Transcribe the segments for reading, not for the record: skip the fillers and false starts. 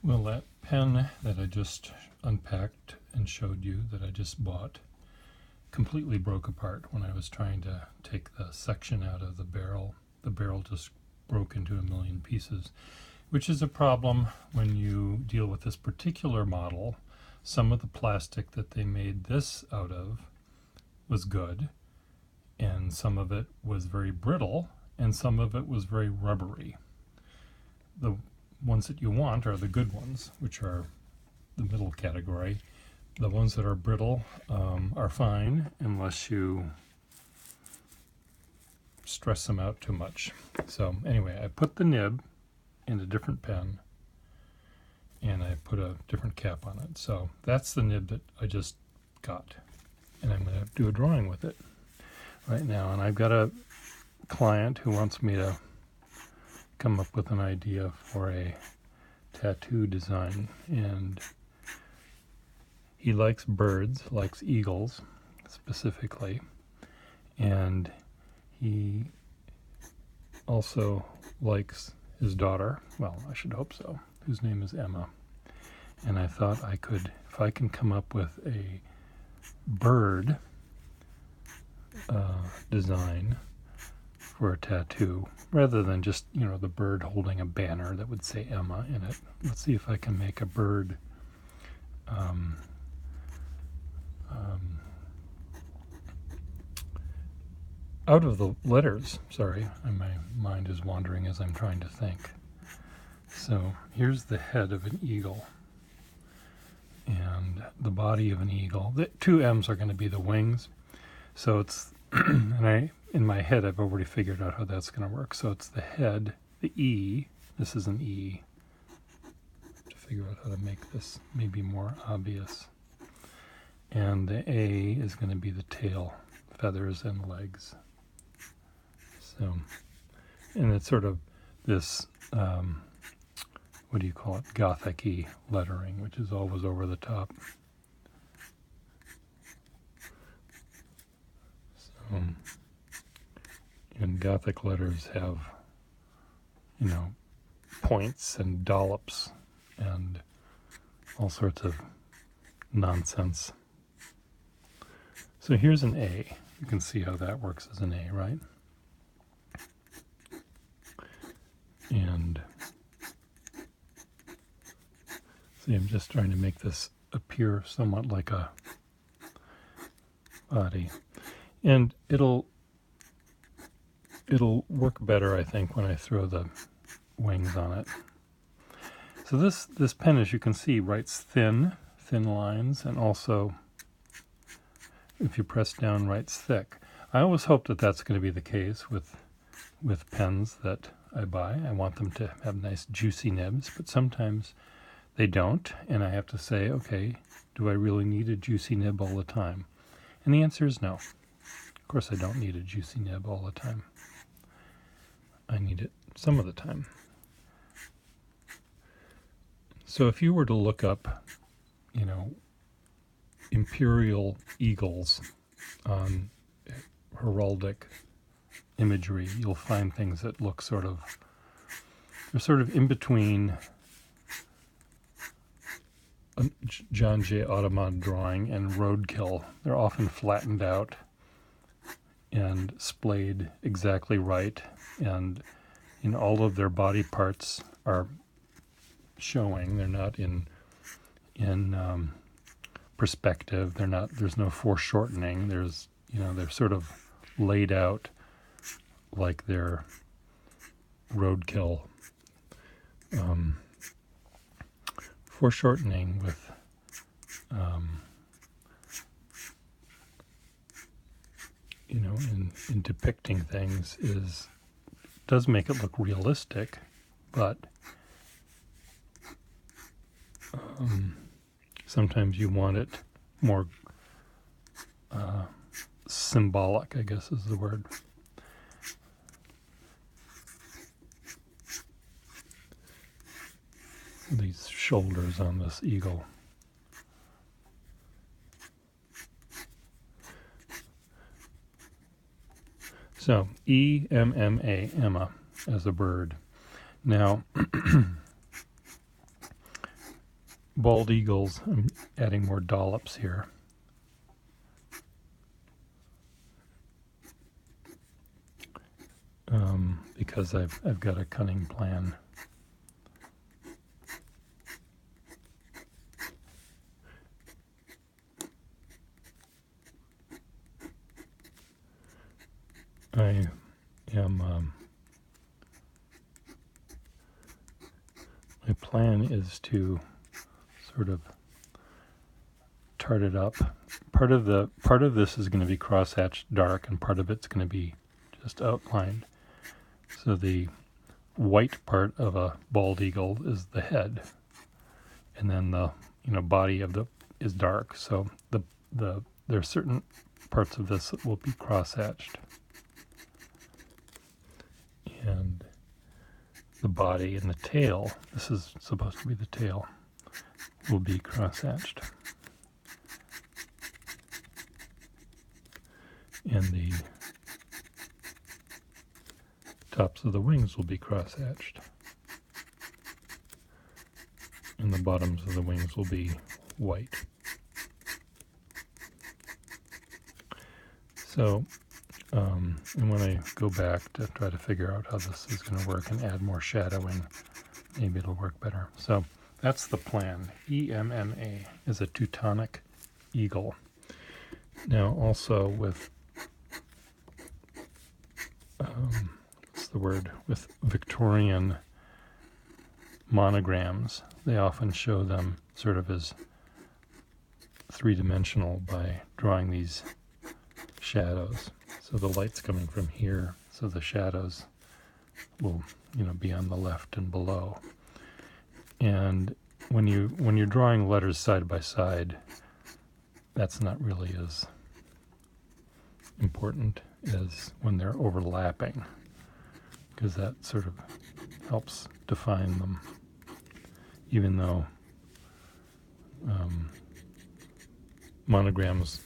Well, that pen that I just unpacked and showed you that I just bought completely broke apart when I was trying to take the section out of the barrel. The barrel just broke into a million pieces, which is a problem when you deal with this particular model. Some of the plastic that they made this out of was good, and some of it was very brittle, and some of it was very rubbery. The ones that you want are the good ones, which are the middle category. The ones that are brittle are fine unless you stress them out too much. So anyway, I put the nib in a different pen and I put a different cap on it. So that's the nib that I just got, and I'm going to do a drawing with it right now. And I've got a client who wants me to come up with an idea for a tattoo design, and he likes birds, likes eagles specifically, and he also likes his daughter, well, I should hope so, whose name is Emma. And I thought I could, if I can come up with a bird design for a tattoo, rather than just, the bird holding a banner that would say Emma in it. Let's see if I can make a bird out of the letters. Sorry, my mind is wandering as I'm trying to think. So here's the head of an eagle and the body of an eagle. The two M's are going to be the wings. So it's, and in my head, I've already figured out how that's going to work. So it's the head, the E, this is an E, to figure out how to make this maybe more obvious. And the A is going to be the tail, feathers and legs. So, and it's sort of this, what do you call it, Gothic-y lettering, which is always over the top. So, and Gothic letters have, points and dollops and all sorts of nonsense. So here's an A. You can see how that works as an A, right? And see, I'm just trying to make this appear somewhat like a body. And it'll work better, I think, when I throw the wings on it. So this pen, as you can see, writes thin lines, and also, if you press down, writes thick. I always hope that that's going to be the case with pens that I buy. I want them to have nice juicy nibs, but sometimes they don't, and I have to say, okay, do I really need a juicy nib all the time? And the answer is no. Of course, I don't need a juicy nib all the time. I need it some of the time. So if you were to look up, imperial eagles on heraldic imagery, you'll find things that look they're sort of in between a John J. Waterman drawing and roadkill. They're often flattened out and splayed exactly right, and all of their body parts are showing. They're not in perspective. There's no foreshortening. They're sort of laid out like they're roadkill. Foreshortening with in depicting things does make it look realistic, but sometimes you want it more symbolic, I guess is the word. These shoulders on this eagle. So, EMMA, Emma, as a bird. Now, bald eagles, I'm adding more dollops here. Because I've got a cunning plan. I am my plan is to sort of tart it up. Part of this is going to be cross-hatched dark, and part of it's going to be just outlined. So the white part of a bald eagle is the head, and then the body of the is dark. So there are certain parts of this that will be cross-hatched, and the body and the tail, this is supposed to be the tail, will be cross-hatched, and the tops of the wings will be cross-hatched, and the bottoms of the wings will be white. So, and when I go back to try to figure out how this is going to work and add more shadowing, maybe it'll work better. So that's the plan. EMMA is a Teutonic eagle. Now also with, what's the word, with Victorian monograms, they often show them sort of as three-dimensional by drawing these shadows. So the light's coming from here, so the shadows will, be on the left and below. And when you're drawing letters side by side, that's not really as important as when they're overlapping, because that sort of helps define them, even though monograms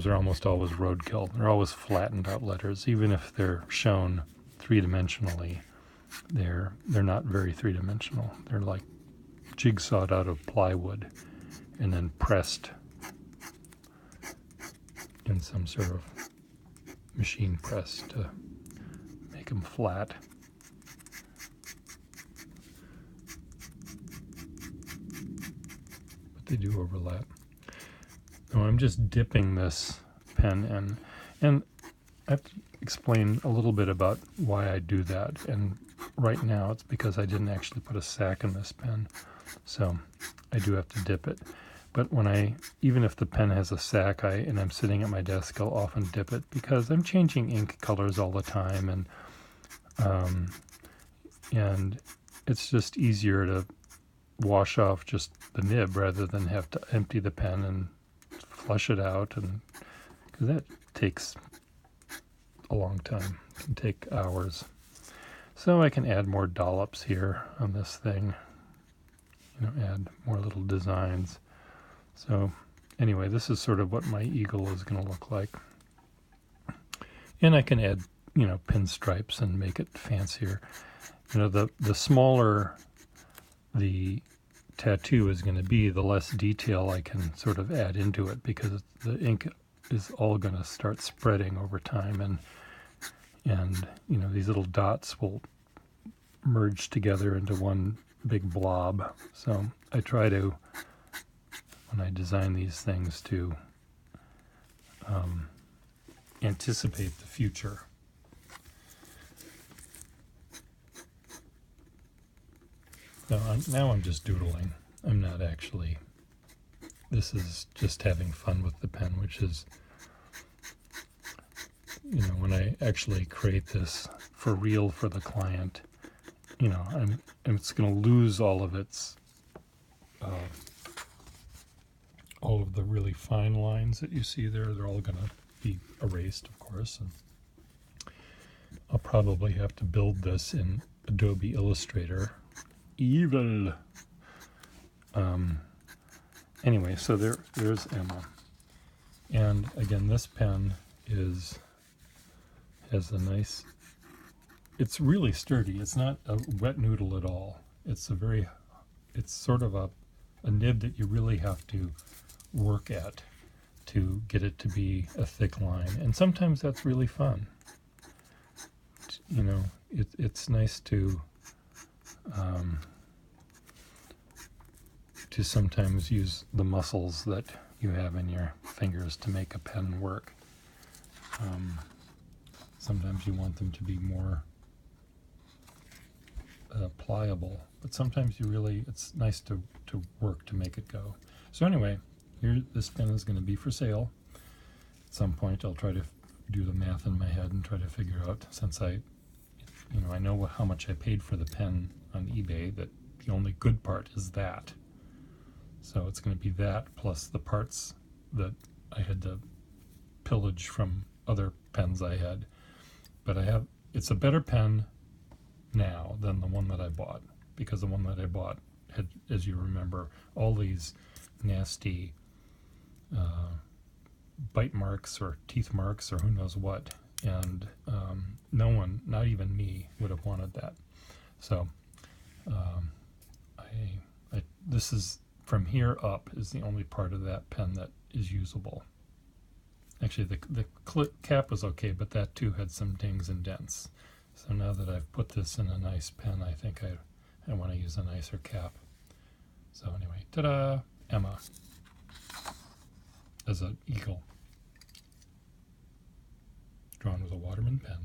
are almost always roadkill. They're always flattened out letters. Even if they're shown three-dimensionally, they're not very three-dimensional. They're like jigsawed out of plywood and then pressed in some sort of machine press to make them flat. But they do overlap. Now I'm just dipping this pen in, and I have to explain a little bit about why I do that. And right now it's because I didn't actually put a sack in this pen, so I do have to dip it. But even if the pen has a sack, and I'm sitting at my desk, I'll often dip it because I'm changing ink colors all the time, and it's just easier to wash off just the nib rather than have to empty the pen and flush it out, and because that takes a long time. It can take hours. So I can add more dollops here on this thing, add more little designs. So anyway, this is sort of what my eagle is going to look like. And I can add, pinstripes and make it fancier. The smaller the tattoo is going to be, the less detail I can sort of add into it, because the ink is all going to start spreading over time, and these little dots will merge together into one big blob. So I try to, when I design these things, to anticipate the future. Now I'm just doodling. I'm not actually, this is just having fun with the pen, which is, when I actually create this for real for the client, it's going to lose all of its, all of the really fine lines that you see there. They're all going to be erased, of course, and I'll probably have to build this in Adobe Illustrator. Evil. Anyway, so there's Emma, and again, this pen has a nice. It's really sturdy. It's not a wet noodle at all. It's sort of a a nib that you really have to work at to get it to be a thick line. And sometimes that's really fun. You know, it's nice to sometimes use the muscles that you have in your fingers to make a pen work. Sometimes you want them to be more pliable, but sometimes it's nice to work to make it go. So anyway, this pen is going to be for sale. At some point I'll try to do the math in my head and try to figure out, since I know how much I paid for the pen on eBay, that the only good part is that. So it's going to be that plus the parts that I had to pillage from other pens I had. But it's a better pen now than the one that I bought, because the one that I bought had, as you remember, all these nasty bite marks or teeth marks or who knows what, and no one, not even me, would have wanted that. So this is, from here up is the only part of that pen that is usable. Actually, the cap was okay, but that too had some dings and dents. So now that I've put this in a nice pen, I think I want to use a nicer cap. So anyway, ta-da! Emma as an eagle, drawn with a Waterman pen.